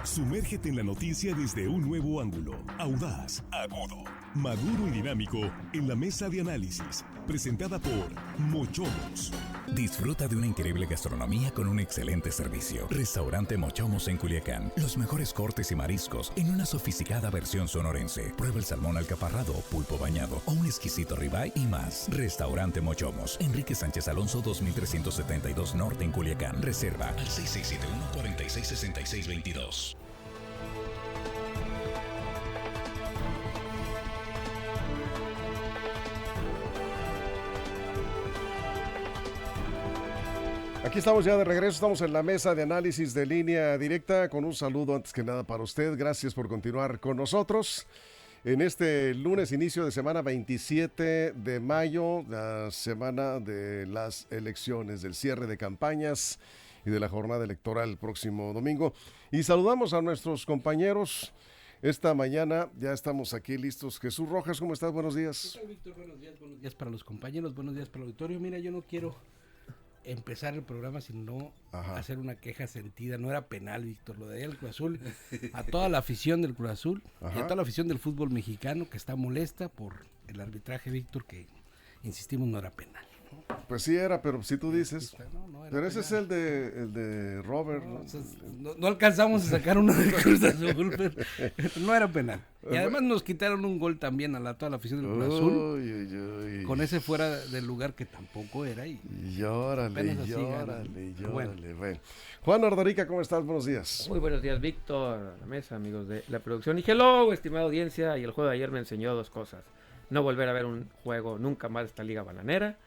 Sumérgete en la noticia desde un nuevo ángulo, audaz, agudo, maduro y dinámico en la mesa de análisis, presentada por Mochomos. Disfruta de una increíble gastronomía con un excelente servicio. Restaurante Mochomos en Culiacán. Los mejores cortes y mariscos en una sofisticada versión sonorense. Prueba el salmón alcaparrado, pulpo bañado o un exquisito ribeye y más. Restaurante Mochomos. Enrique Sánchez Alonso 2372 Norte en Culiacán. Reserva al 6671-466622. Aquí estamos ya de regreso, estamos en la mesa de análisis de Línea Directa con un saludo antes que nada para usted. Gracias por continuar con nosotros en este lunes, inicio de semana 27 de mayo, la semana de las elecciones, del cierre de campañas y de la jornada electoral el próximo domingo. Y saludamos a nuestros compañeros. Esta mañana ya estamos aquí listos. Jesús Rojas, ¿cómo estás? Buenos días. ¿Qué tal, Víctor? Buenos días para los compañeros, buenos días para el auditorio. Mira, yo no quiero empezar el programa sin no hacer una queja sentida. No era penal, Víctor, lo de el Cruz Azul. A toda la afición del Cruz Azul y a toda la afición del fútbol mexicano que está molesta por el arbitraje, Víctor, que insistimos no era penal. Pues sí era, pero si tú dices. No Pero ese es el de Robert. No alcanzamos a sacar uno de Cruz Azul, pero no era penal. Y además nos quitaron un gol también a toda la afición del Cruz Azul. Con ese fuera del lugar que tampoco era. Llórale. Bueno. Juan Ordorica, ¿cómo estás? Buenos días. Muy buenos días, Víctor, la mesa, amigos de la producción. Y hello, estimada audiencia. Y el juego de ayer me enseñó dos cosas. No volver a ver un juego nunca más de esta liga bananera.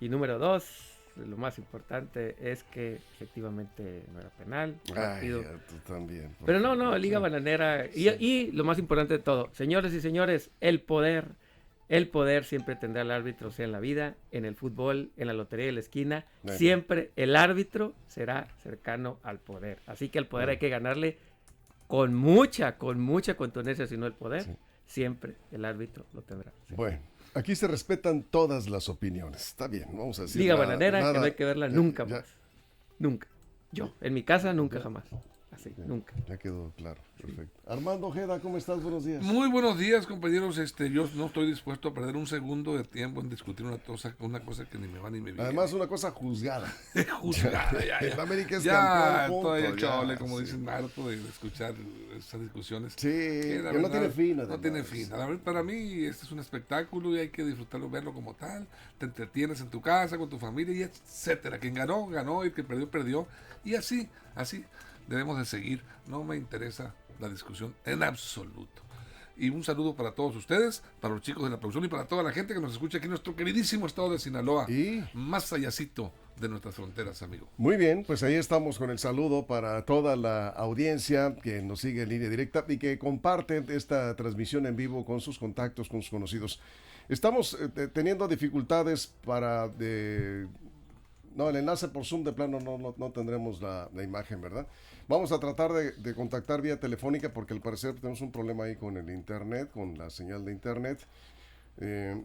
Y número 2, lo más importante es que efectivamente no era penal. Tú también. Pero no, Liga Bananera. Sí. Y lo más importante de todo, señores y señores, el poder siempre tendrá al árbitro, sea en la vida, en el fútbol, en la lotería de la esquina. Siempre el árbitro será cercano al poder. Así que al poder hay que ganarle con mucha contundencia, si no el poder. Sí. Siempre el árbitro lo tendrá. Siempre. Bueno. Aquí se respetan todas las opiniones. Está bien, vamos a decir. Liga Bananera, que no hay que verla nunca más. Nunca. Yo, en mi casa, nunca jamás. Así, nunca. Ya quedó claro, perfecto. Armando Ojeda, ¿cómo estás? Buenos días. Muy buenos días, compañeros. Yo no estoy dispuesto a perder un segundo de tiempo en discutir una cosa que ni me va ni me viene. Además, una cosa juzgada. Juzgada, ya. El América es ya, campeón. Todavía chole, como dicen, harto de escuchar esas discusiones. Sí, que no tiene fin. Además. No tiene fin. Para mí, este es un espectáculo y hay que disfrutarlo, verlo como tal. Te entretienes en tu casa, con tu familia, y etcétera. Quien ganó, ganó, y el que perdió, perdió. Y así debemos de seguir. No me interesa la discusión en absoluto. Y un saludo para todos ustedes, para los chicos de la producción y para toda la gente que nos escucha aquí en nuestro queridísimo estado de Sinaloa, más allácito de nuestras fronteras, amigo. Muy bien, pues ahí estamos con el saludo para toda la audiencia que nos sigue en Línea Directa y que comparte esta transmisión en vivo con sus contactos, con sus conocidos. Estamos teniendo dificultades el enlace por Zoom de plano no tendremos la imagen, ¿verdad? Vamos a tratar de contactar vía telefónica porque al parecer tenemos un problema ahí con el internet, con la señal de internet.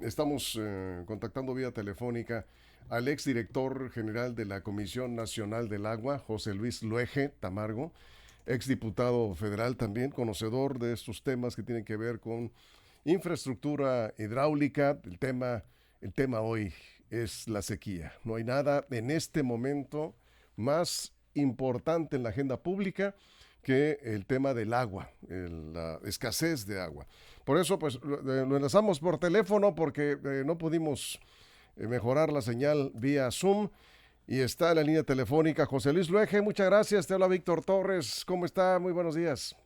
Estamos contactando vía telefónica al exdirector general de la Comisión Nacional del Agua, José Luis Luege Tamargo, exdiputado federal también, conocedor de estos temas que tienen que ver con infraestructura hidráulica. El tema hoy es la sequía. No hay nada en este momento más importante en la agenda pública que el tema del agua, la escasez de agua. Por eso, pues, lo enlazamos por teléfono porque no pudimos mejorar la señal vía Zoom y está en la línea telefónica José Luis Luege. Muchas gracias. Te habla Víctor Torres. ¿Cómo está? Muy buenos días.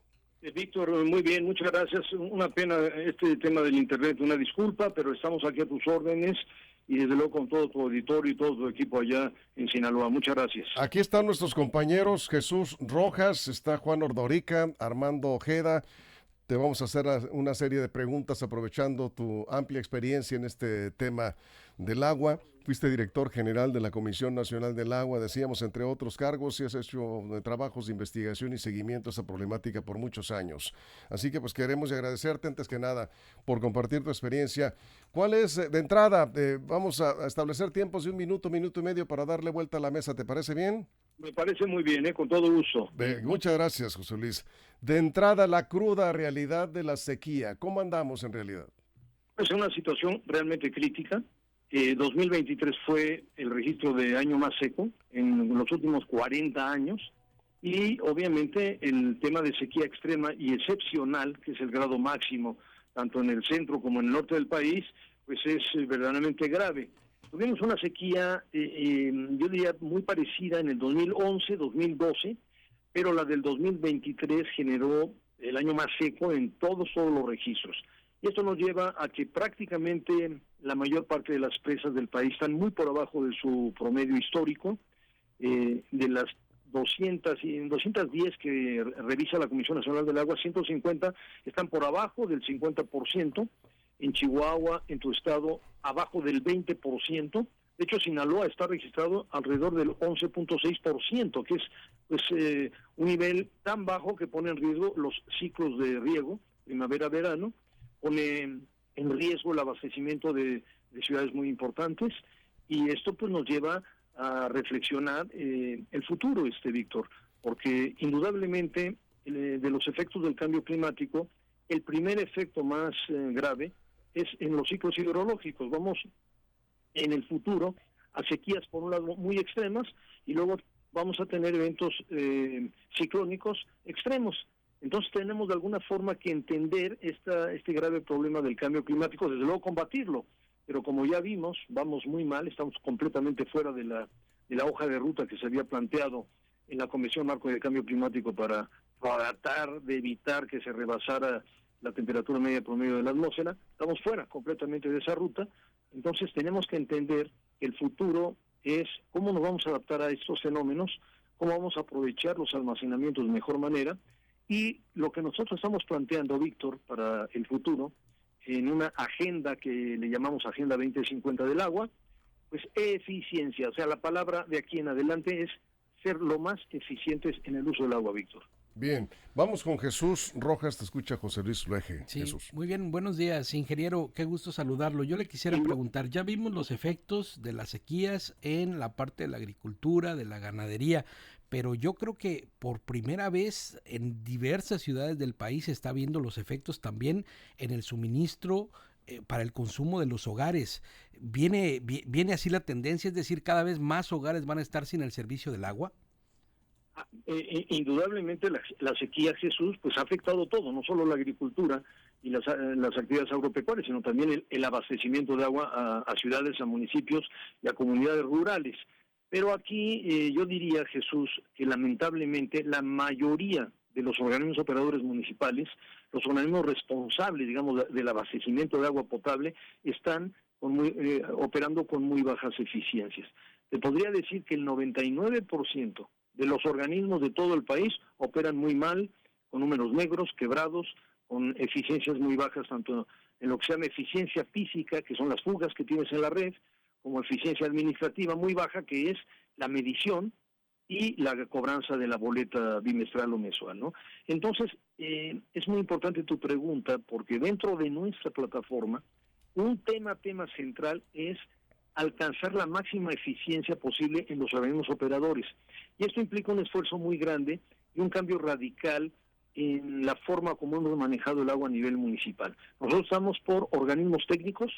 Víctor, muy bien, muchas gracias. Una pena este tema del internet, una disculpa, pero estamos aquí a tus órdenes y desde luego con todo tu auditorio y todo tu equipo allá en Sinaloa. Muchas gracias. Aquí están nuestros compañeros Jesús Rojas, está Juan Ordorica, Armando Ojeda. Te vamos a hacer una serie de preguntas aprovechando tu amplia experiencia en este tema del agua. Fuiste director general de la Comisión Nacional del Agua, decíamos, entre otros cargos, y has hecho trabajos de investigación y seguimiento a esa problemática por muchos años. Así que pues queremos agradecerte antes que nada por compartir tu experiencia. ¿Cuál es, de entrada, vamos a establecer tiempos de un minuto, minuto y medio para darle vuelta a la mesa? ¿Te parece bien? Me parece muy bien, con todo gusto. Muchas gracias, José Luis. De entrada, la cruda realidad de la sequía. ¿Cómo andamos en realidad? Es una situación realmente crítica. 2023 fue el registro de año más seco en los últimos 40 años y obviamente el tema de sequía extrema y excepcional, que es el grado máximo tanto en el centro como en el norte del país, pues es verdaderamente grave. Tuvimos una sequía, yo diría, muy parecida en el 2011, 2012, pero la del 2023 generó el año más seco en todos los registros. Y esto nos lleva a que prácticamente la mayor parte de las presas del país están muy por abajo de su promedio histórico. De las 210 que revisa la Comisión Nacional del Agua, 150 están por abajo del 50%. En Chihuahua, en tu estado, abajo del 20%. De hecho, Sinaloa está registrado alrededor del 11.6%, que es pues un nivel tan bajo que pone en riesgo los ciclos de riego, primavera-verano, pone en riesgo el abastecimiento de ciudades muy importantes, y esto pues nos lleva a reflexionar el futuro, Víctor, porque indudablemente de los efectos del cambio climático, el primer efecto más grave es en los ciclos hidrológicos. Vamos en el futuro a sequías por un lado muy extremas y luego vamos a tener eventos ciclónicos extremos. Entonces tenemos de alguna forma que entender este grave problema del cambio climático, desde luego combatirlo, pero como ya vimos, vamos muy mal, estamos completamente fuera de la hoja de ruta que se había planteado en la Comisión Marco de Cambio Climático para tratar de evitar que se rebasara la temperatura media promedio de la atmósfera. Estamos fuera completamente de esa ruta. Entonces tenemos que entender que el futuro es cómo nos vamos a adaptar a estos fenómenos, cómo vamos a aprovechar los almacenamientos de mejor manera, y lo que nosotros estamos planteando, Víctor, para el futuro, en una agenda que le llamamos Agenda 2050 del agua, pues eficiencia. O sea, la palabra de aquí en adelante es ser lo más eficientes en el uso del agua, Víctor. Bien, vamos con Jesús Rojas, te escucha José Luis Luege. Sí, Jesús. Muy bien, buenos días, ingeniero, qué gusto saludarlo. Yo le quisiera preguntar, ya vimos los efectos de las sequías en la parte de la agricultura, de la ganadería, pero yo creo que por primera vez en diversas ciudades del país se está viendo los efectos también en el suministro para el consumo de los hogares. ¿Viene así la tendencia? Es decir, cada vez más hogares van a estar sin el servicio del agua. Indudablemente la sequía, Jesús, pues ha afectado todo, no solo la agricultura y las actividades agropecuarias, sino también el abastecimiento de agua a ciudades, a municipios y a comunidades rurales. Pero aquí yo diría, Jesús, que lamentablemente la mayoría de los organismos operadores municipales, los organismos responsables, digamos, del abastecimiento de agua potable, están operando con muy bajas eficiencias. Te podría decir que el 99% de los organismos de todo el país operan muy mal, con números negros, quebrados, con eficiencias muy bajas, tanto en lo que se llama eficiencia física, que son las fugas que tienes en la red, como eficiencia administrativa muy baja, que es la medición y la cobranza de la boleta bimestral o mensual, ¿no? Entonces, es muy importante tu pregunta, porque dentro de nuestra plataforma, un tema central es alcanzar la máxima eficiencia posible en los organismos operadores. Y esto implica un esfuerzo muy grande y un cambio radical en la forma como hemos manejado el agua a nivel municipal. Nosotros estamos por organismos técnicos,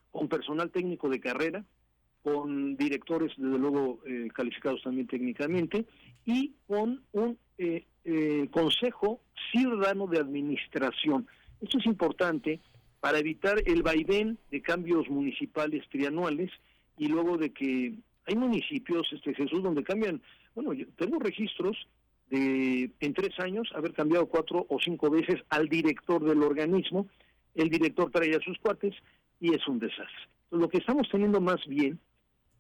con personal técnico de carrera, con directores, desde luego, calificados también técnicamente, y con un Consejo Ciudadano de Administración. Esto es importante para evitar el vaivén de cambios municipales trianuales, y luego de que hay municipios, Jesús, donde cambian. Bueno, yo tengo registros de en 3 años haber cambiado 4 o 5 veces al director del organismo. El director trae a sus cuates y es un desastre. Entonces, lo que estamos teniendo más bien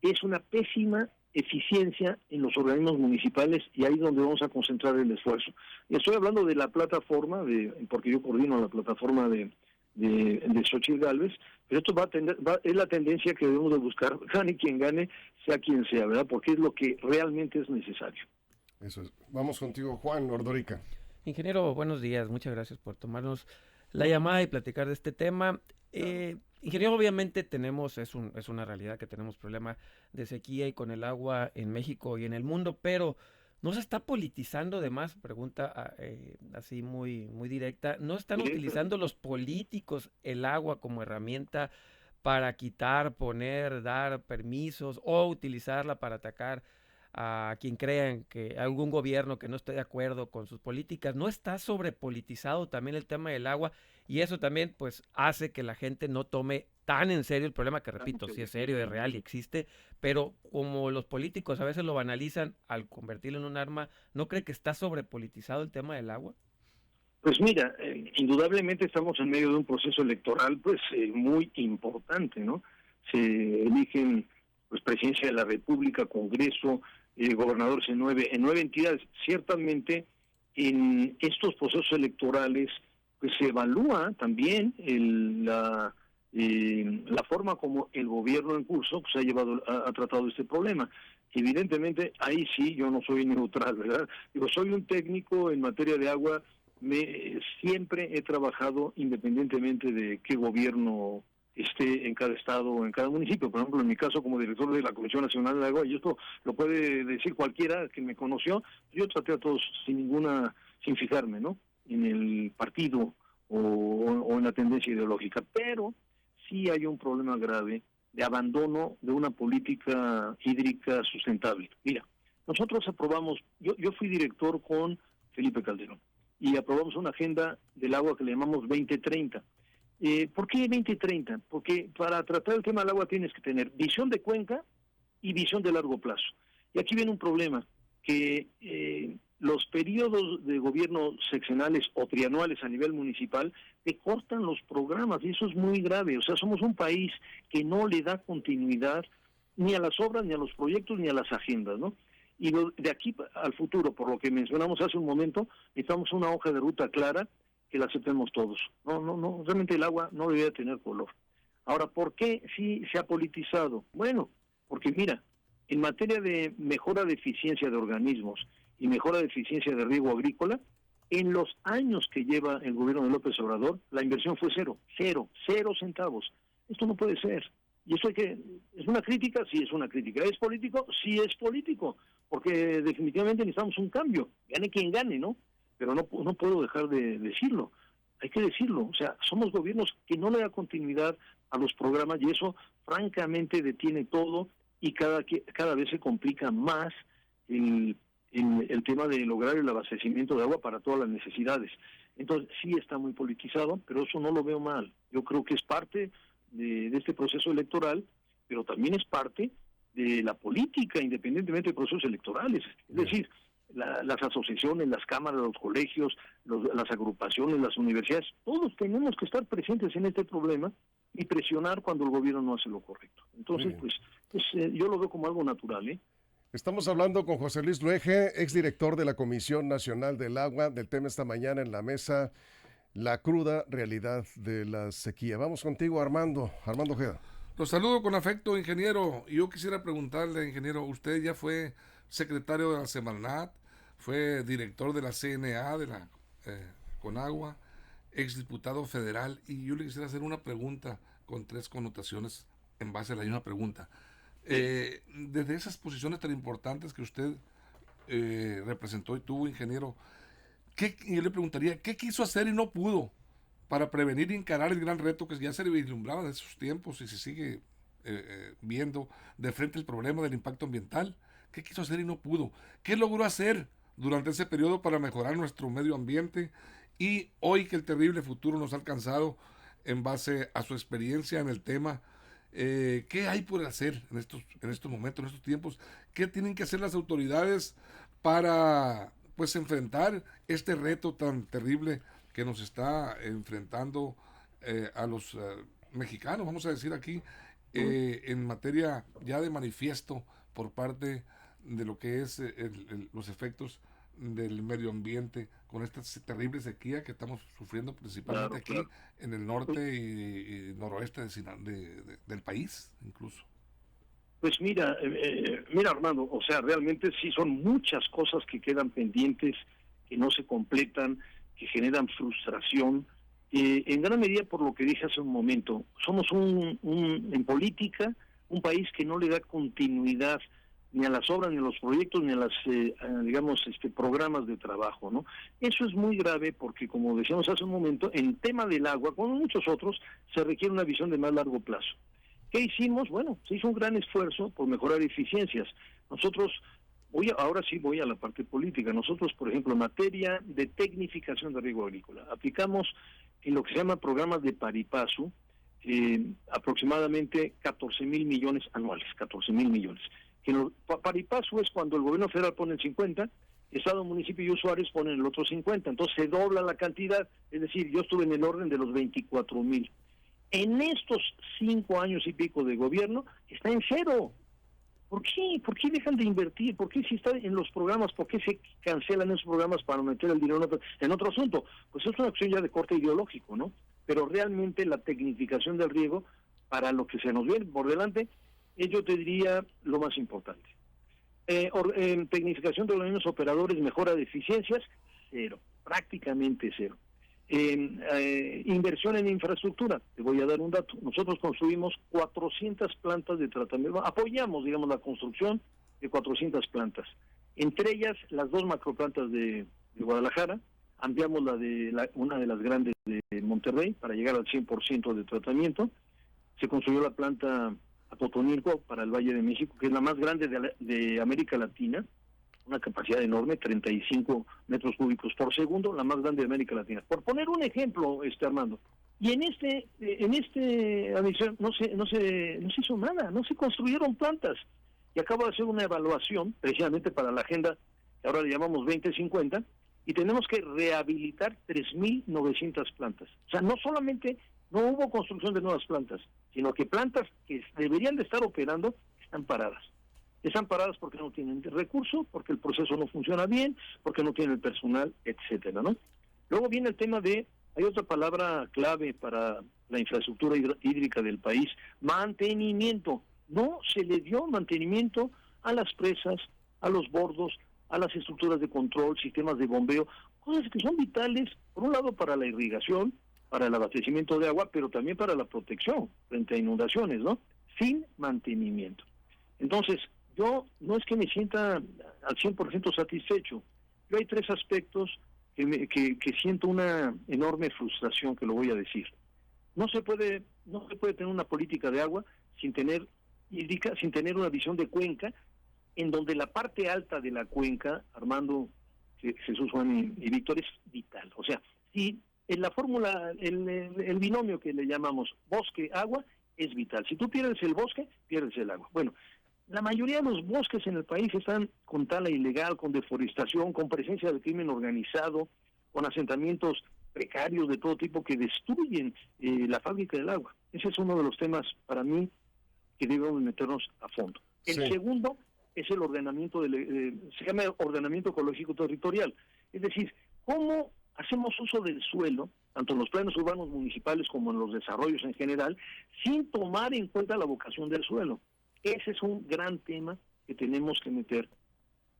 es una pésima eficiencia en los organismos municipales, y ahí es donde vamos a concentrar el esfuerzo. Y estoy hablando de la plataforma, porque yo coordino la plataforma de Xochitl Gálvez, pero esto es la tendencia que debemos de buscar, gane quien gane, sea quien sea, ¿verdad? Porque es lo que realmente es necesario. Eso es. Vamos contigo, Juan Ordorica. Ingeniero, buenos días, muchas gracias por tomarnos la llamada y platicar de este tema. Ingeniero, obviamente es una realidad que tenemos problema de sequía y con el agua en México y en el mundo, pero ¿no se está politizando de más? Pregunta así muy, muy directa. ¿No están utilizando los políticos el agua como herramienta para quitar, poner, dar permisos o utilizarla para atacar a quien crean que algún gobierno que no esté de acuerdo con sus políticas? ¿No está sobrepolitizado también el tema del agua? Y eso también pues hace que la gente no tome tan en serio el problema, que repito, sí es serio, es real y existe, pero como los políticos a veces lo banalizan al convertirlo en un arma, ¿no cree que está sobrepolitizado el tema del agua? Pues mira, indudablemente estamos en medio de un proceso electoral pues muy importante, ¿no? Se eligen pues presidencia de la República, Congreso, gobernadores en nueve entidades. Ciertamente en estos procesos electorales pues se evalúa también la forma como el gobierno en curso pues ha tratado este problema. Evidentemente ahí sí yo no soy neutral, ¿verdad? Digo, soy un técnico en materia de agua. Siempre he trabajado independientemente de qué gobierno esté en cada estado o en cada municipio. Por ejemplo, en mi caso como director de la Comisión Nacional de Agua, y esto lo puede decir cualquiera que me conoció, yo traté a todos sin fijarme, ¿no?, en el partido o en la tendencia ideológica. Pero sí hay un problema grave de abandono de una política hídrica sustentable. Mira, nosotros aprobamos, yo fui director con Felipe Calderón, y aprobamos una agenda del agua que le llamamos 2030. ¿Por qué 2030? Porque para tratar el tema del agua tienes que tener visión de cuenca y visión de largo plazo. Y aquí viene un problema, que los periodos de gobierno sexenales o trianuales a nivel municipal te cortan los programas, y eso es muy grave. O sea, somos un país que no le da continuidad ni a las obras, ni a los proyectos, ni a las agendas, ¿no? Y de aquí al futuro, por lo que mencionamos hace un momento, necesitamos una hoja de ruta clara que la aceptemos todos. No, realmente el agua no debería tener color. Ahora, ¿por qué sí se ha politizado? Bueno, porque mira, en materia de mejora de eficiencia de organismos y mejora de eficiencia de riego agrícola, en los años que lleva el gobierno de López Obrador, la inversión fue cero centavos. Esto no puede ser. Y eso ¿es una crítica? Sí, es una crítica. ¿Es político? Sí, es político, porque definitivamente necesitamos un cambio, gane quien gane, ¿no? Pero no puedo dejar de decirlo, hay que decirlo. O sea, somos gobiernos que no le da continuidad a los programas, y eso francamente detiene todo, y cada vez se complica más el tema de lograr el abastecimiento de agua para todas las necesidades. Entonces sí está muy politizado, pero eso no lo veo mal. Yo creo que es parte de este proceso electoral, pero también es parte de la política, independientemente de procesos electorales. Es decir, las asociaciones, las cámaras, los colegios, las agrupaciones, las universidades, todos tenemos que estar presentes en este problema y presionar cuando el gobierno no hace lo correcto. Entonces, pues yo lo veo como algo natural, ¿eh? Estamos hablando con José Luis Luege, exdirector de la Comisión Nacional del Agua, del tema esta mañana en la mesa, la cruda realidad de la sequía. Vamos contigo, Armando Ojeda. Los saludo con afecto, ingeniero. Y yo quisiera preguntarle, ingeniero, usted ya fue secretario de la Semarnat, fue director de la CNA, de la Conagua, exdiputado federal, y yo le quisiera hacer una pregunta con tres connotaciones en base a la misma pregunta. Desde esas posiciones tan importantes que usted representó y tuvo, ingeniero, yo le preguntaría, ¿qué quiso hacer y no pudo para prevenir y encarar el gran reto que ya se vislumbraba en esos tiempos y se sigue viendo de frente el problema del impacto ambiental? ¿Qué quiso hacer y no pudo? ¿Qué logró hacer durante ese periodo para mejorar nuestro medio ambiente? Y hoy que el terrible futuro nos ha alcanzado en base a su experiencia en el tema, ¿qué hay por hacer en estos momentos, en estos tiempos? ¿Qué tienen que hacer las autoridades para pues enfrentar este reto tan terrible que nos está enfrentando a los mexicanos, vamos a decir aquí, en materia ya de manifiesto por parte de lo que es los efectos del medio ambiente con esta terrible sequía que estamos sufriendo principalmente aquí en el norte y noroeste del país incluso? Pues mira Armando, o sea, realmente sí son muchas cosas que quedan pendientes, que no se completan, que generan frustración, En gran medida por lo que dije hace un momento. Somos en política un país que no le da continuidad ni a las obras, ni a los proyectos, ni a las, programas de trabajo, ¿no? Eso es muy grave porque, como decíamos hace un momento, en tema del agua, como muchos otros, se requiere una visión de más largo plazo. ¿Qué hicimos? Bueno, se hizo un gran esfuerzo por mejorar eficiencias. Nosotros, ahora sí voy a la parte política. Nosotros, por ejemplo, en materia de tecnificación de riego agrícola, aplicamos en lo que se llama programas de Paripasu, aproximadamente 14,000 millones anuales, 14,000 millones. Paripasu es cuando el gobierno federal pone el 50, Estado, municipio y usuarios ponen el otro 50, entonces se dobla la cantidad, es decir, yo estuve en el orden de los 24,000. En estos 5 años y pico de gobierno está en cero. ¿Por qué? ¿Por qué dejan de invertir? ¿Por qué si está en los programas, por qué se cancelan esos programas para meter el dinero en otro asunto? Pues es una acción ya de corte ideológico, ¿no? Pero realmente la tecnificación del riego, para lo que se nos viene por delante, yo te diría lo más importante. Tecnificación de los mismos operadores, mejora de eficiencias, cero, prácticamente cero. Inversión en infraestructura, te voy a dar un dato. Nosotros construimos 400 plantas de tratamiento, apoyamos, digamos, la construcción de 400 plantas. Entre ellas, las 2 macroplantas de Guadalajara, ampliamos una de las grandes de Monterrey para llegar al 100% de tratamiento. Se construyó la planta Atotonilco para el Valle de México, que es la más grande de América Latina, una capacidad enorme, 35 metros cúbicos por segundo, la más grande de América Latina. Por poner un ejemplo, Armando. Y en admisión no se hizo nada, no se construyeron plantas. Y acabo de hacer una evaluación, precisamente para la agenda que ahora le llamamos 2050, y tenemos que rehabilitar 3,900 plantas. O sea, no solamente no hubo construcción de nuevas plantas, sino que plantas que deberían de estar operando están paradas. Están paradas porque no tienen recursos, porque el proceso no funciona bien, porque no tienen el personal, etcétera, ¿no? Luego viene el tema hay otra palabra clave para la infraestructura hídrica del país, mantenimiento. No se le dio mantenimiento a las presas, a los bordos, a las estructuras de control, sistemas de bombeo, cosas que son vitales, por un lado para la irrigación, para el abastecimiento de agua, pero también para la protección frente a inundaciones, ¿no? Sin mantenimiento. Entonces, yo no es que me sienta al 100% satisfecho. Yo hay 3 aspectos que siento una enorme frustración, que lo voy a decir. No se puede tener una política de agua sin tener una visión de cuenca, en donde la parte alta de la cuenca, Armando, Jesús, Juan y Víctor, es vital. O sea, si en la fórmula, el binomio que le llamamos bosque-agua es vital. Si tú pierdes el bosque, pierdes el agua. Bueno, la mayoría de los bosques en el país están con tala ilegal, con deforestación, con presencia de crimen organizado, con asentamientos precarios de todo tipo que destruyen la fábrica del agua. Ese es uno de los temas, para mí, que debemos meternos a fondo. El segundo es el ordenamiento, se llama ordenamiento ecológico territorial. Es decir, ¿cómo hacemos uso del suelo, tanto en los planos urbanos municipales como en los desarrollos en general, sin tomar en cuenta la vocación del suelo? Ese es un gran tema que tenemos que meter.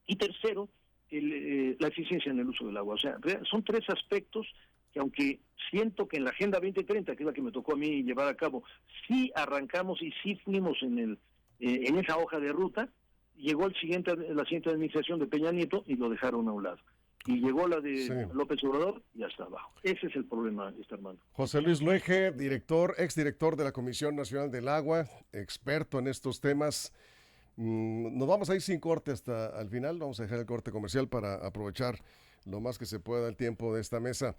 Y tercero, la eficiencia en el uso del agua. O sea, son 3 aspectos que, aunque siento que en la Agenda 2030, que es la que me tocó a mí llevar a cabo, sí arrancamos y sí fuimos en esa hoja de ruta, llegó la siguiente administración de Peña Nieto y lo dejaron a un lado. Y llegó la de López Obrador y hasta abajo. Ese es el problema, Armando. José Luis Luege, exdirector de la Comisión Nacional del Agua, experto en estos temas. Nos vamos a ir sin corte hasta al final. Vamos a dejar el corte comercial para aprovechar lo más que se pueda el tiempo de esta mesa.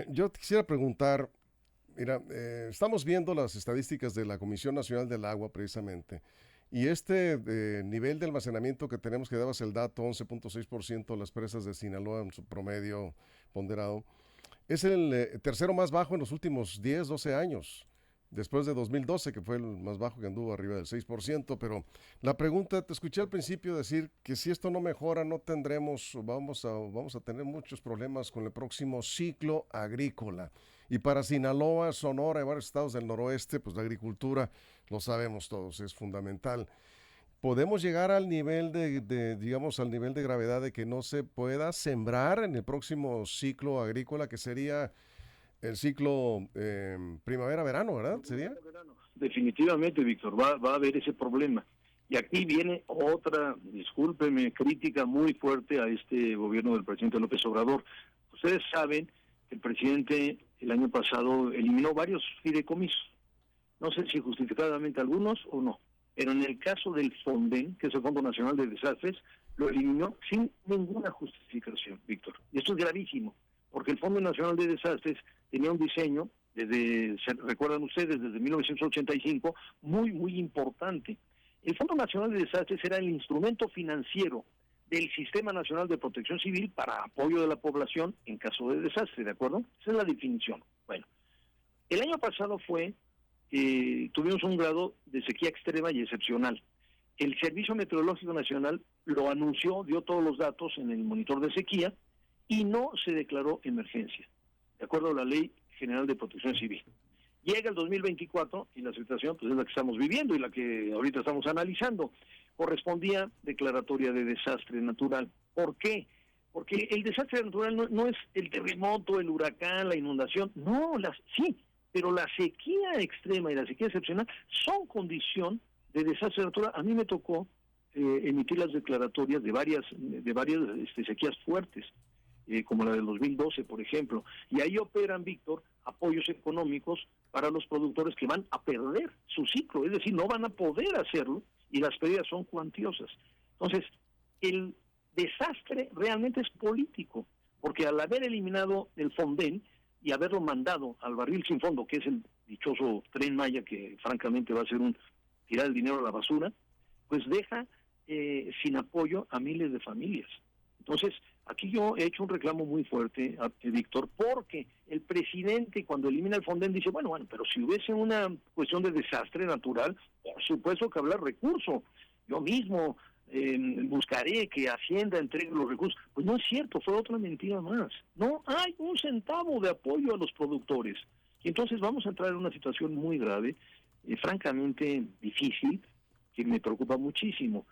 Yo quisiera preguntar, mira, estamos viendo las estadísticas de la Comisión Nacional del Agua precisamente. Y nivel de almacenamiento que tenemos, que dabas el dato, 11.6% las presas de Sinaloa en su promedio ponderado, es el tercero más bajo en los últimos 10, 12 años, después de 2012, que fue el más bajo, que anduvo arriba del 6%, pero la pregunta, te escuché al principio decir que si esto no mejora, vamos a tener muchos problemas con el próximo ciclo agrícola. Y para Sinaloa, Sonora y varios estados del noroeste, pues la agricultura, lo sabemos todos, es fundamental. ¿Podemos llegar al nivel al nivel de gravedad de que no se pueda sembrar en el próximo ciclo agrícola, que sería El ciclo primavera-verano, ¿verdad? ¿Sería? Definitivamente, Víctor, va a haber ese problema. Y aquí viene otra, discúlpeme, crítica muy fuerte a este gobierno del presidente López Obrador. Ustedes saben que el presidente el año pasado eliminó varios fideicomisos. No sé si justificadamente algunos o no, pero en el caso del FONDEN, que es el Fondo Nacional de Desastres, lo eliminó sin ninguna justificación, Víctor. Y esto es gravísimo, porque el Fondo Nacional de Desastres tenía un diseño, recuerdan ustedes, desde 1985, muy importante. El Fondo Nacional de Desastres era el instrumento financiero del Sistema Nacional de Protección Civil para apoyo de la población en caso de desastre, ¿de acuerdo? Esa es la definición. Bueno, el año pasado tuvimos un grado de sequía extrema y excepcional. El Servicio Meteorológico Nacional lo anunció, dio todos los datos en el monitor de sequía y no se declaró emergencia, de acuerdo a la Ley General de Protección Civil. Llega el 2024 y la situación pues es la que estamos viviendo y la que ahorita estamos analizando. Correspondía declaratoria de desastre natural. ¿Por qué? Porque el desastre natural no es el terremoto, el huracán, la inundación. No, sí, pero la sequía extrema y la sequía excepcional son condición de desastre natural. A mí me tocó emitir las declaratorias de varias sequías fuertes, como la del 2012, por ejemplo. Y ahí operan, Víctor, apoyos económicos para los productores que van a perder su ciclo, es decir, no van a poder hacerlo y las pérdidas son cuantiosas. Entonces, el desastre realmente es político, porque al haber eliminado el FONDEN y haberlo mandado al barril sin fondo, que es el dichoso Tren Maya, que francamente va a ser tirar el dinero a la basura, pues deja sin apoyo a miles de familias. Entonces, aquí yo he hecho un reclamo muy fuerte, Víctor, porque el presidente cuando elimina el FONDEN dice, bueno, pero si hubiese una cuestión de desastre natural, por supuesto que habrá recurso. Yo mismo buscaré que Hacienda entregue los recursos. Pues no es cierto, fue otra mentira más. No hay un centavo de apoyo a los productores. Y entonces vamos a entrar en una situación muy grave, francamente difícil, que me preocupa muchísimo.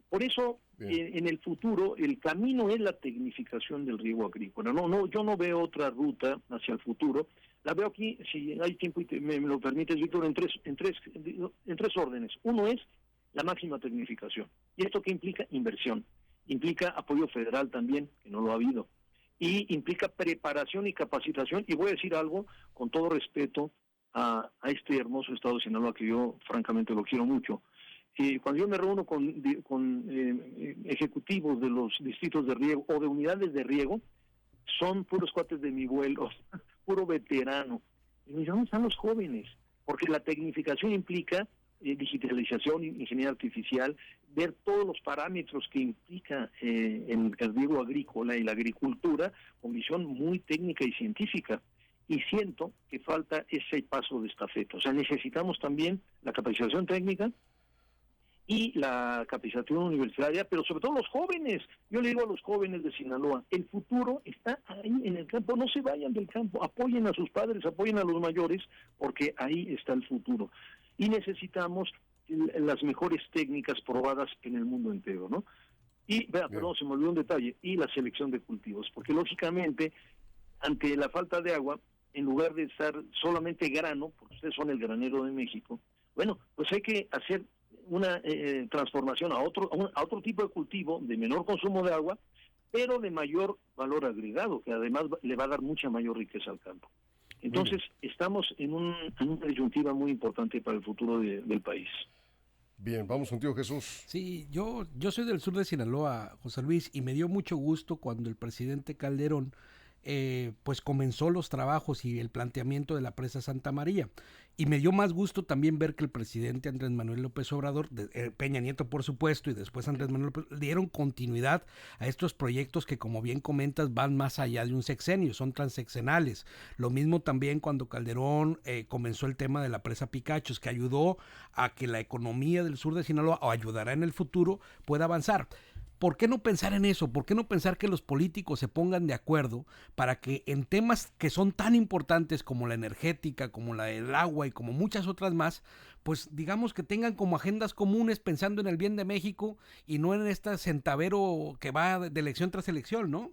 Por eso, en el futuro, el camino es la tecnificación del riego agrícola. Yo no veo otra ruta hacia el futuro. La veo aquí, si hay tiempo y me lo permites, Víctor, en tres órdenes. Uno es la máxima tecnificación. ¿Y esto qué implica? Inversión. Implica apoyo federal también, que no lo ha habido. Y implica preparación y capacitación. Y voy a decir algo, con todo respeto a este hermoso estado de Sinaloa, que yo francamente lo quiero mucho. Cuando yo me reúno con ejecutivos de los distritos de riego o de unidades de riego, son puros cuates de mi vuelo, puro veterano. Y me dicen, ¿dónde están los jóvenes? Porque la tecnificación implica digitalización, ingeniería artificial, ver todos los parámetros que implica el riego agrícola y la agricultura con visión muy técnica y científica. Y siento que falta ese paso de estafeta. O sea, necesitamos también la capacitación técnica y la capacitación universitaria, pero sobre todo los jóvenes. Yo le digo a los jóvenes de Sinaloa, el futuro está ahí en el campo, no se vayan del campo, apoyen a sus padres, apoyen a los mayores, porque ahí está el futuro. Y necesitamos las mejores técnicas probadas en el mundo entero, ¿no? Y, perdón, se me olvidó un detalle, y la selección de cultivos, porque lógicamente, ante la falta de agua, en lugar de estar solamente grano, porque ustedes son el granero de México, bueno, pues hay que hacer una transformación a otro tipo de cultivo de menor consumo de agua, pero de mayor valor agregado, que además le va a dar mucha mayor riqueza al campo. Entonces, estamos en una disyuntiva muy importante para el futuro del país. Bien, vamos contigo, Jesús. Sí, yo soy del sur de Sinaloa, José Luis, y me dio mucho gusto cuando el presidente Calderón pues comenzó los trabajos y el planteamiento de la presa Santa María. Y me dio más gusto también ver que el presidente Andrés Manuel López Obrador, Peña Nieto por supuesto, y después Andrés Manuel López, dieron continuidad a estos proyectos que, como bien comentas, van más allá de un sexenio, son transeccionales. Lo mismo también cuando Calderón comenzó el tema de la presa Picachos, que ayudó a que la economía del sur de Sinaloa, o ayudará en el futuro, pueda avanzar. ¿Por qué no pensar en eso? ¿Por qué no pensar que los políticos se pongan de acuerdo para que en temas que son tan importantes como la energética, como la del agua y como muchas otras más, pues digamos que tengan como agendas comunes pensando en el bien de México y no en este centavero que va de elección tras elección, ¿no?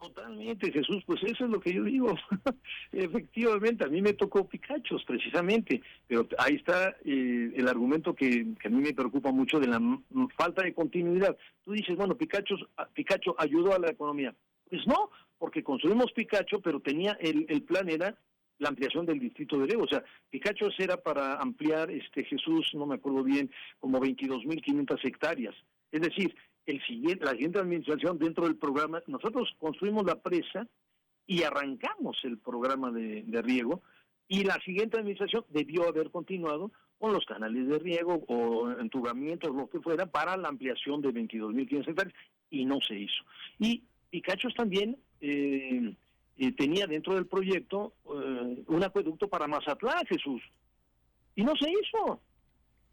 Totalmente, Jesús, pues eso es lo que yo digo. Efectivamente, a mí me tocó Picachos, precisamente, pero ahí está el argumento que a mí me preocupa mucho de la falta de continuidad. Tú dices, bueno, Picacho ayudó a la economía. Pues no, porque construimos Picacho, pero tenía el plan era la ampliación del distrito de Riego. O sea, Picachos era para ampliar, Jesús, no me acuerdo bien, como 22.500 hectáreas. Es decir, la siguiente administración dentro del programa, nosotros construimos la presa y arrancamos el programa de riego, y la siguiente administración debió haber continuado con los canales de riego o entubamientos, lo que fuera, para la ampliación de 22.500 hectáreas, y no se hizo. Y Picachos también tenía dentro del proyecto un acueducto para Mazatlán, Jesús, y no se hizo.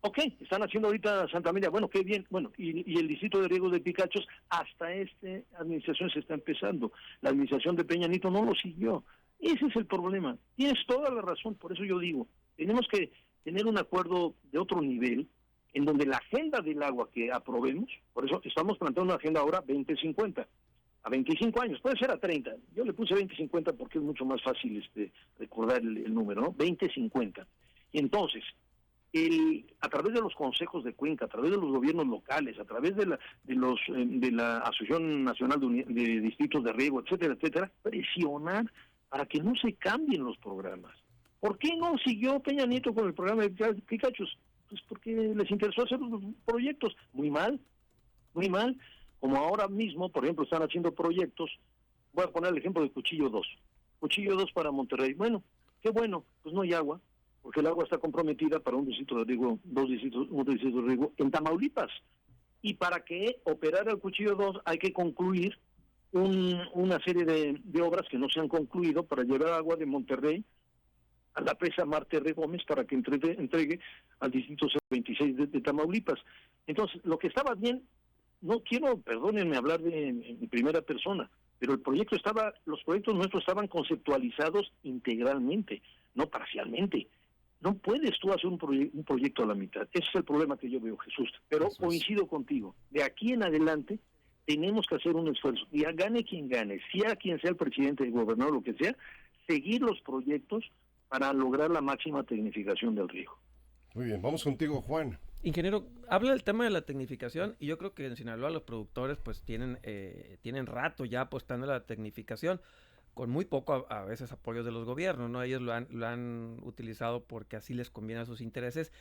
Ok, están haciendo ahorita Santa María, bueno, qué bien, bueno, y el distrito de riego de Picachos, hasta esta administración se está empezando. La administración de Peña Nieto no lo siguió. Ese es el problema. Tienes toda la razón, por eso yo digo, tenemos que tener un acuerdo de otro nivel, en donde la agenda del agua que aprobemos, por eso estamos planteando una agenda ahora 2050, a 25 años, puede ser a 30, yo le puse 2050 porque es mucho más fácil recordar el número, ¿no? 2050. Y entonces, a través de los consejos de cuenca, a través de los gobiernos locales, a través de la Asociación Nacional de Distritos de Riego, etcétera, etcétera, presionar para que no se cambien los programas. ¿Por qué no siguió Peña Nieto con el programa de Picachos? Pues porque les interesó hacer los proyectos. Muy mal, muy mal. Como ahora mismo, por ejemplo, están haciendo proyectos, voy a poner el ejemplo de Cuchillo 2. Cuchillo 2 para Monterrey. Bueno, qué bueno, pues no hay agua, porque el agua está comprometida para un distrito de riego, un distrito de riego en Tamaulipas. Y para que operara el Cuchillo 2 hay que concluir una serie de obras que no se han concluido para llevar agua de Monterrey a la presa Marte R. Gómez para que entregue al distrito 26 de Tamaulipas. Entonces, lo que estaba bien, no quiero, perdónenme hablar en primera persona, pero los proyectos nuestros estaban conceptualizados integralmente, no parcialmente. No puedes tú hacer un proyecto a la mitad. Ese es el problema que yo veo, Jesús. Pero coincido contigo. De aquí en adelante tenemos que hacer un esfuerzo. Y gane quien gane, sea quien sea el presidente, el gobernador, lo que sea, seguir los proyectos para lograr la máxima tecnificación del riego. Muy bien, vamos contigo, Juan. Ingeniero, habla del tema de la tecnificación y yo creo que en Sinaloa los productores pues tienen rato ya apostando a la tecnificación, con muy poco a veces apoyo de los gobiernos, ¿no? Ellos lo han utilizado porque así les conviene a sus intereses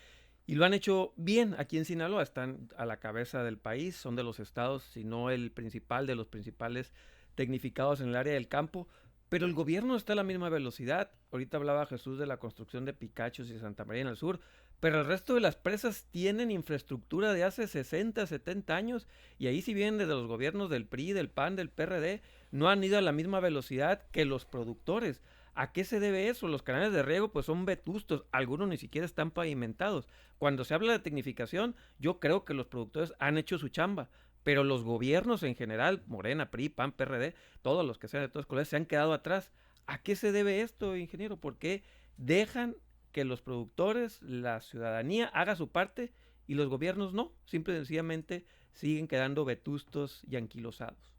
y lo han hecho bien aquí en Sinaloa, están a la cabeza del país, son de los estados, si no el principal de los principales tecnificados en el área del campo, pero el gobierno está a la misma velocidad. Ahorita hablaba Jesús de la construcción de Picachos y Santa María en el sur, pero el resto de las presas tienen infraestructura de hace 60, 70 años y ahí si vienen desde los gobiernos del PRI, del PAN, del PRD, no han ido a la misma velocidad que los productores. ¿A qué se debe eso? Los canales de riego pues son vetustos, algunos ni siquiera están pavimentados. Cuando se habla de tecnificación, yo creo que los productores han hecho su chamba, pero los gobiernos en general, Morena, PRI, PAN, PRD, todos los que sean de todos los colores, se han quedado atrás. ¿A qué se debe esto, ingeniero? ¿Por qué dejan que los productores, la ciudadanía haga su parte y los gobiernos no? Simple y sencillamente siguen quedando vetustos y anquilosados.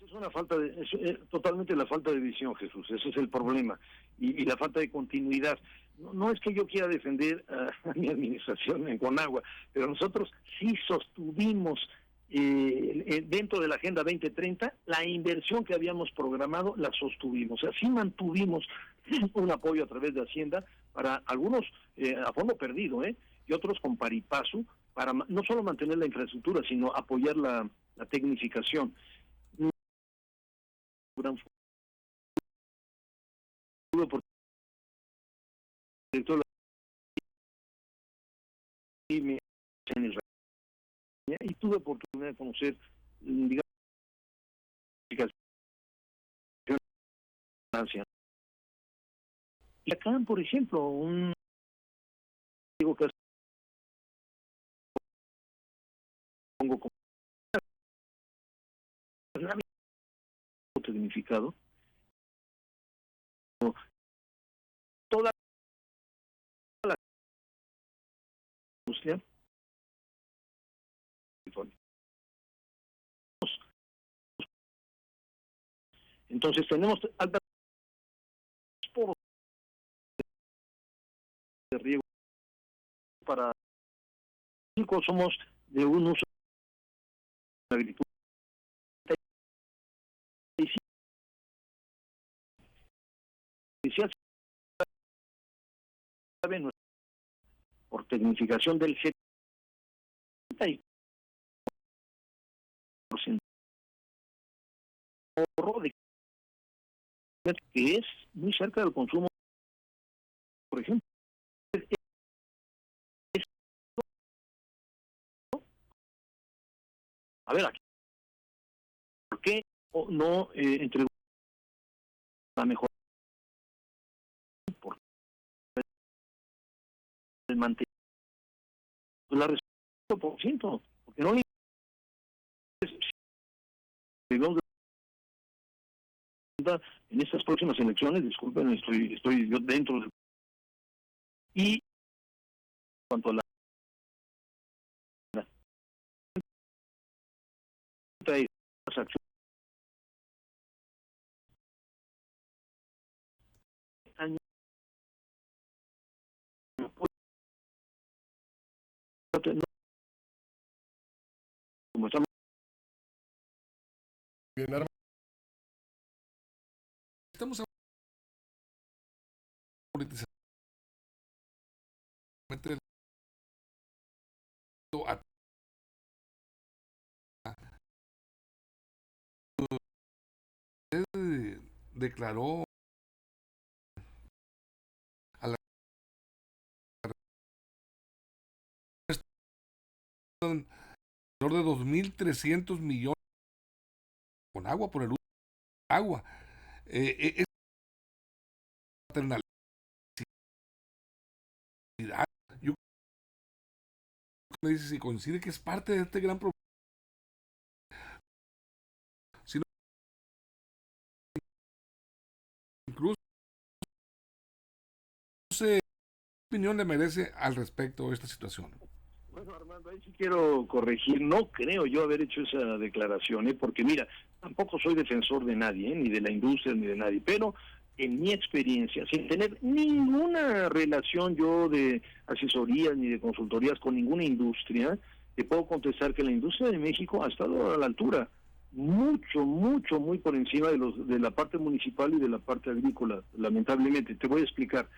Es una falta es totalmente la falta de visión, Jesús, ese es el problema, y la falta de continuidad. No es que yo quiera defender a mi administración en Conagua, pero nosotros sí sostuvimos dentro de la Agenda 2030, la inversión que habíamos programado la sostuvimos, o sea, sí mantuvimos un apoyo a través de Hacienda para algunos a fondo perdido, y otros con paripasu, para no solo mantener la infraestructura, sino apoyar la tecnificación. Gran por director y tuve oportunidad de conocer, digamos, Francia. Y acá, por ejemplo, un digo que pongo como significado toda la industria Entonces tenemos altas poros de riego para México, somos de un uso de agricultura por tecnificación del 70% ahorro de que es muy cerca del consumo, por ejemplo. A ver, aquí, ¿por qué no entregó la mejor por el mantenimiento? La respuesta por ciento, porque no le en estas próximas elecciones, disculpen, estoy yo dentro del... Y en cuanto a las acciones, como estamos Bien, Armando. Estamos politizando declaró a la alrededor de 2.300 millones con agua por el uso de agua. Es paternalidad. Yo me dice si coincide que es parte de este gran problema. Si no, incluso no sé qué opinión le merece al respecto de esta situación. Bueno, Armando, ahí sí quiero corregir. No creo yo haber hecho esa declaración, porque mira, tampoco soy defensor de nadie, ni de la industria, ni de nadie, pero en mi experiencia, sin tener ninguna relación yo de asesorías ni de consultorías con ninguna industria, te puedo contestar que la industria de México ha estado a la altura, muy por encima de la parte municipal y de la parte agrícola, lamentablemente. Te voy a explicar.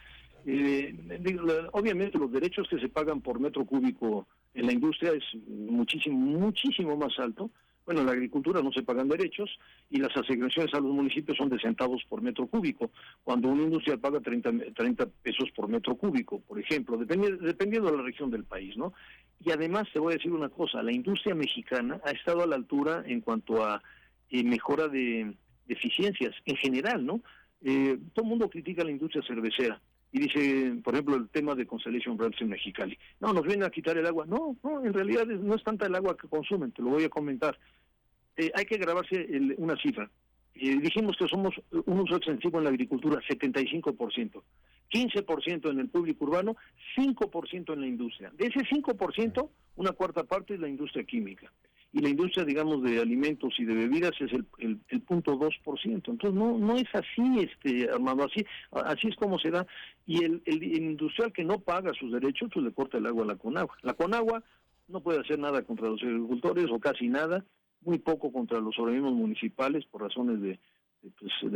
Obviamente los derechos que se pagan por metro cúbico en la industria es muchísimo más alto. Bueno, en la agricultura no se pagan derechos y las asignaciones a los municipios son de centavos por metro cúbico, cuando una industria paga 30 pesos por metro cúbico, por ejemplo, dependiendo de la región del país, ¿no? Y además te voy a decir una cosa, la industria mexicana ha estado a la altura en cuanto a mejora de eficiencias en general, ¿no? Todo el mundo critica a la industria cervecera. Y dice, por ejemplo, el tema de Constellation Brands en Mexicali. No, nos vienen a quitar el agua. No, en realidad no es tanta el agua que consumen, te lo voy a comentar. Hay que grabarse una cifra. Dijimos que somos un uso extensivo en la agricultura, 75%. 15% en el público urbano, 5% en la industria. De ese 5%, una cuarta parte es la industria química. Y la industria, digamos, de alimentos y de bebidas es el 0.2%. Entonces, no es así, Armando, así es como se da. Y el industrial que no paga sus derechos, pues le corta el agua a la Conagua. La Conagua no puede hacer nada contra los agricultores, o casi nada, muy poco contra los organismos municipales, por razones de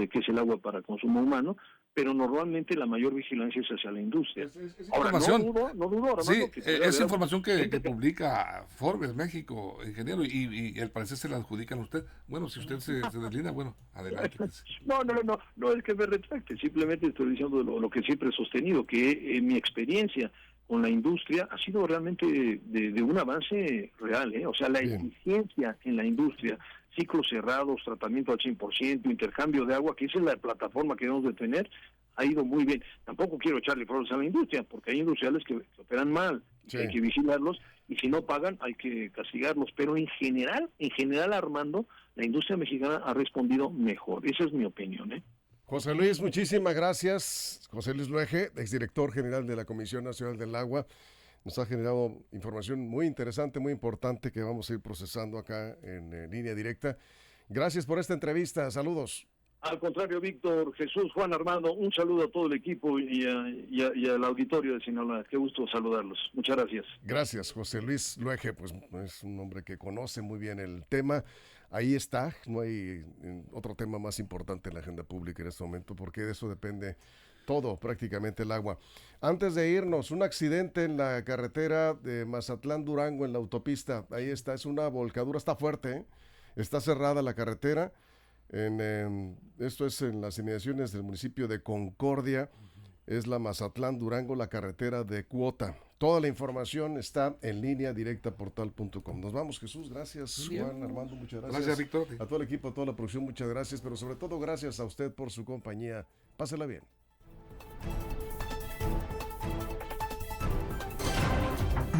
que es el agua para consumo humano, pero normalmente la mayor vigilancia es hacia la industria. Ahora, información. No dudo, Armando, Sí, esa información que publica Forbes México, ingeniero, y al parecer se la adjudican a usted. Bueno, si usted se deslinda, bueno, adelante. No es que me retracte, simplemente estoy diciendo lo que siempre he sostenido, que mi experiencia con la industria ha sido realmente de un avance real, o sea, la eficiencia en la industria, ciclos cerrados, tratamiento al 100%, intercambio de agua, que esa es la plataforma que debemos de tener, ha ido muy bien. Tampoco quiero echarle flores a la industria, porque hay industriales que operan mal, sí. Hay que vigilarlos, y si no pagan hay que castigarlos, pero en general, Armando, la industria mexicana ha respondido mejor. Esa es mi opinión, José Luis, muchísimas gracias. José Luis Luege, exdirector general de la Comisión Nacional del Agua, nos ha generado información muy interesante, muy importante, que vamos a ir procesando acá en línea directa. Gracias por esta entrevista. Saludos. Al contrario, Víctor, Jesús, Juan Armando, un saludo a todo el equipo y al auditorio de Sinaloa. Qué gusto saludarlos. Muchas gracias. Gracias, José Luis Luege, pues es un hombre que conoce muy bien el tema. Ahí está, no hay otro tema más importante en la agenda pública en este momento, porque de eso depende todo, prácticamente el agua. Antes de irnos, un accidente en la carretera de Mazatlán-Durango en la autopista. Ahí está, es una volcadura, está fuerte, ¿eh? Está cerrada la carretera. Esto es en las inmediaciones del municipio de Concordia, es la Mazatlán-Durango, la carretera de Cuota. Toda la información está en línea directa portal.com. Nos vamos, Jesús, gracias. Juan, Armando, muchas gracias. Gracias, Víctor. A todo el equipo, a toda la producción, muchas gracias, pero sobre todo gracias a usted por su compañía. Pásela bien.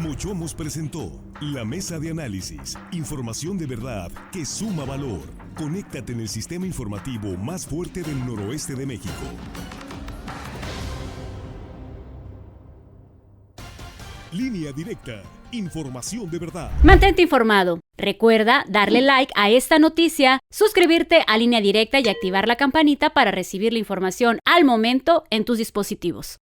Mochomos presentó la mesa de análisis, información de verdad que suma valor. Conéctate en el sistema informativo más fuerte del noroeste de México. Línea directa, información de verdad. Mantente informado. Recuerda darle like a esta noticia, suscribirte a Línea Directa y activar la campanita para recibir la información al momento en tus dispositivos.